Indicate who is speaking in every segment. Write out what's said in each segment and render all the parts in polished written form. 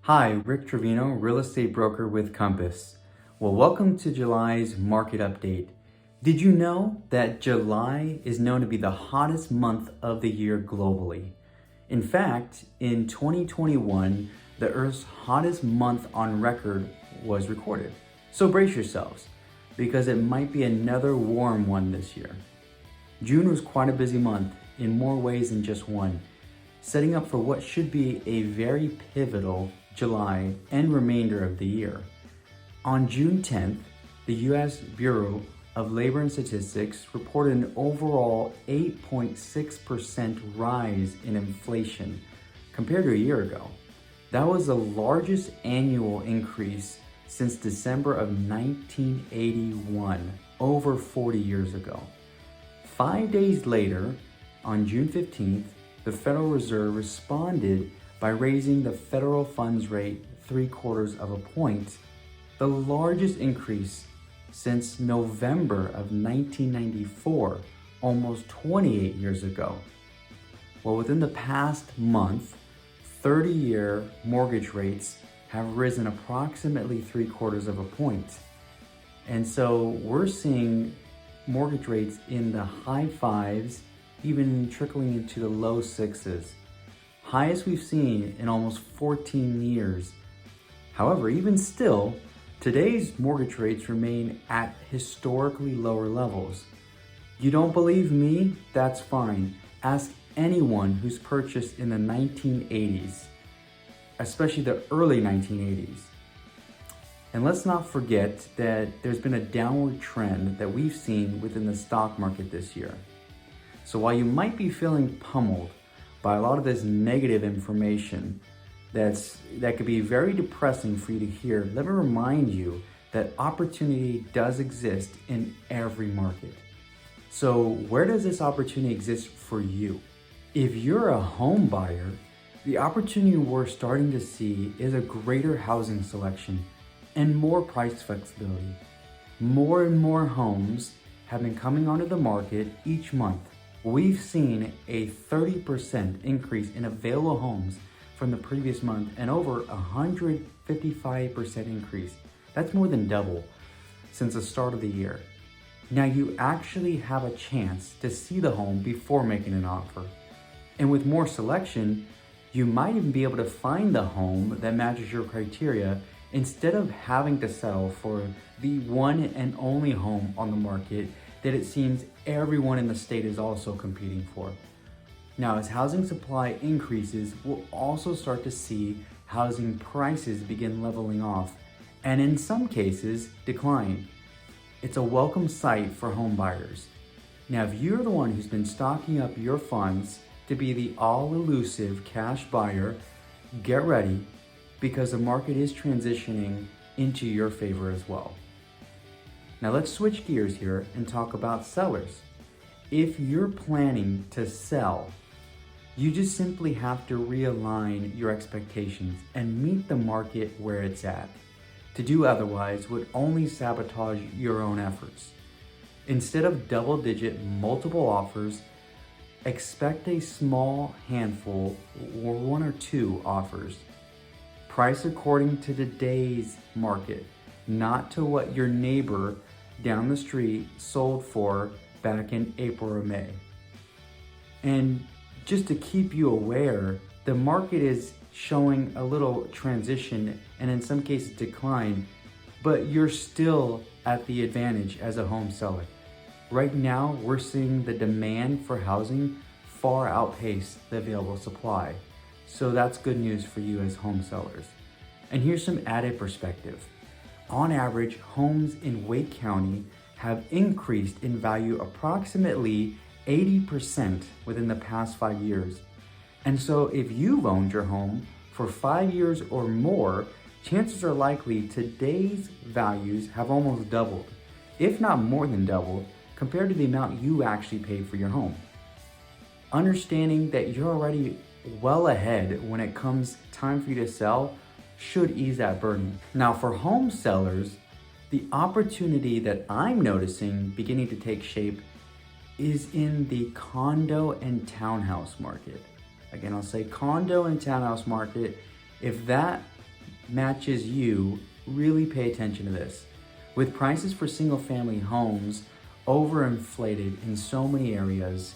Speaker 1: Hi, Rick Trevino, real estate broker with Compass. Well, welcome to July's market update. Did you know that July is known to be the hottest month of the year globally? In fact, in 2021, the Earth's hottest month on record was recorded. So brace yourselves, because it might be another warm one this year. June was quite a busy month in more ways than just one, setting up for what should be a very pivotal July and remainder of the year. On June 10th, the U.S. Bureau of Labor and Statistics reported an overall 8.6% rise in inflation compared to a year ago. That was the largest annual increase since December of 1981, over 40 years ago. 5 days later, on June 15th, the Federal Reserve responded by raising the federal funds rate 0.75 of a point, the largest increase since November of 1994, almost 28 years ago. Well, within the past month, 30-year mortgage rates have risen approximately 0.75 of a point. And so we're seeing mortgage rates in the high fives, even trickling into the low sixes. Highest we've seen in almost 14 years. However, even still, today's mortgage rates remain at historically lower levels. You don't believe me? That's fine. Ask anyone who's purchased in the 1980s, especially the early 1980s. And let's not forget that there's been a downward trend that we've seen within the stock market this year. So while you might be feeling pummeled by a lot of this negative information that could be very depressing for you to hear, let me remind you that opportunity does exist in every market. So where does this opportunity exist for you? If you're a home buyer, the opportunity we're starting to see is a greater housing selection and more price flexibility. More and more homes have been coming onto the market each month. We've seen a 30% increase in available homes from the previous month and over 155% increase. That's more than double since the start of the year. Now you actually have a chance to see the home before making an offer. And with more selection, you might even be able to find the home that matches your criteria instead of having to settle for the one and only home on the market that it seems everyone in the state is also competing for. Now, as housing supply increases, we'll also start to see housing prices begin leveling off, and in some cases, decline. It's a welcome sight for home buyers. Now, if you're the one who's been stocking up your funds to be the all-elusive cash buyer, get ready, because the market is transitioning into your favor as well. Now let's switch gears here and talk about sellers. If you're planning to sell, you just simply have to realign your expectations and meet the market where it's at. To do otherwise would only sabotage your own efforts. Instead of double-digit multiple offers, expect a small handful or one or two offers. Price according to today's market, not to what your neighbor down the street sold for back in April or May. And just to keep you aware, the market is showing a little transition and in some cases decline, but you're still at the advantage as a home seller. Right now, we're seeing the demand for housing far outpace the available supply. So that's good news for you as home sellers. And here's some added perspective. On average, homes in Wake County have increased in value approximately 80% within the past 5 years. And so if you've owned your home for 5 years or more, chances are likely today's values have almost doubled, if not more than doubled, compared to the amount you actually paid for your home. Understanding that you're already well ahead when it comes time for you to sell should ease that burden. Now for home sellers, the opportunity that I'm noticing beginning to take shape is in the condo and townhouse market. Again, I'll say condo and townhouse market. If that matches you, really pay attention to this. With prices for single-family homes overinflated in so many areas,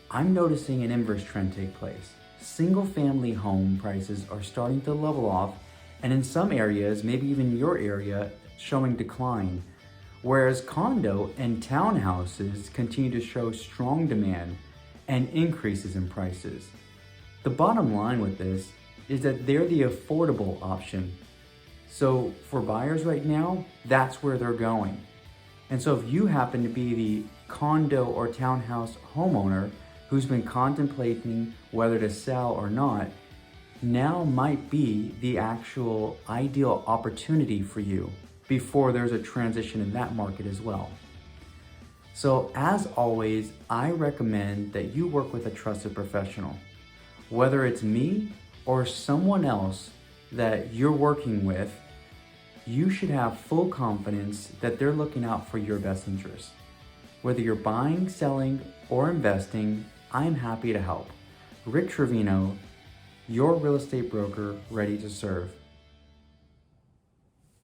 Speaker 1: I'm noticing an inverse trend take place. Single-family home prices are starting to level off, and in some areas, maybe even your area, showing decline, whereas condo and townhouses continue to show strong demand and increases in prices. The bottom line with this is that they're the affordable option. So for buyers right now, that's where they're going. And so if you happen to be the condo or townhouse homeowner who's been contemplating whether to sell or not, now might be the actual ideal opportunity for you before there's a transition in that market as well. So as always, I recommend that you work with a trusted professional. Whether it's me or someone else that you're working with, you should have full confidence that they're looking out for your best interests. Whether you're buying, selling, or investing, I'm happy to help. Rick Trevino, your real estate broker, ready to serve.